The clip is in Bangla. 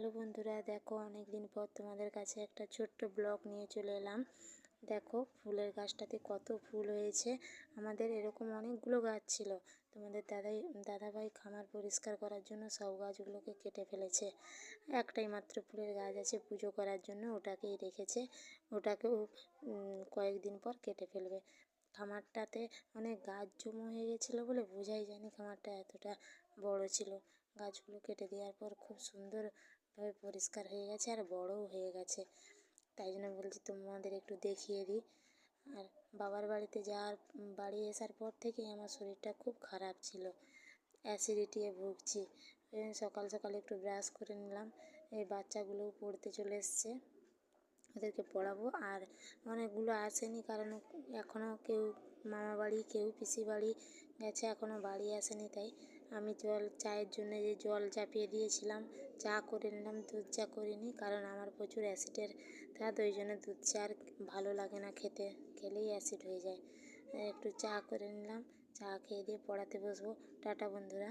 হ্যালো বন্ধুরা, দেখো অনেক দিন পর তোমাদের কাছে একটা ছোট্ট ব্লগ নিয়ে চলে এলাম। দেখো ফুলের গাছটাতে কত ফুল হয়েছে। আমাদের এরকম অনেকগুলো গাছ ছিল। তোমাদের দাদাভাই খামার পরিষ্কার করার জন্য সব গাছগুলোকে কেটে ফেলেছে। একটাই মাত্র ফুলের গাছ আছে পুজো করার জন্য, ওটাকেই রেখেছে। ওটাকেও কয়েকদিন পর কেটে ফেলবে। খামারটাতে অনেক গাছ জমা হয়ে গেছিলো বলে বোঝাই যায়নি খামারটা এতটা বড় ছিল। গাছগুলো কেটে দেওয়ার পর খুব সুন্দরভাবে পরিষ্কার হয়ে গেছে আর বড়ও হয়ে গেছে। তাই জন্য বলছি তোমাদের একটু দেখিয়ে দিই। আর বাবার বাড়ি আসার পর থেকেই আমার শরীরটা খুব খারাপ ছিল, অ্যাসিডিটিয়ে ভুগছি। সকাল সকাল একটু ব্রাশ করে নিলাম। এই বাচ্চাগুলোও পড়তে চলে এসছে, ওদেরকে পড়াবো। আর অনেকগুলো আসেনি, কারণ এখনও কেউ মামা বাড়ি, কেউ পিসি বাড়ি গেছে, এখনও বাড়ি আসেনি। তাই আমি চায়ের জন্য যে জল চাপিয়ে দিয়েছিলাম, চা করে নিলাম। দুধ চা করিনি, কারণ আমার প্রচুর অ্যাসিডের ধাত, ওই জন্য দুধ চা আর ভালো লাগে না খেতে, খেলেই অ্যাসিড হয়ে যায়। একটু চা করে নিলাম, চা খেয়ে দিয়ে পড়াতে বসবো। টাটা বন্ধুরা।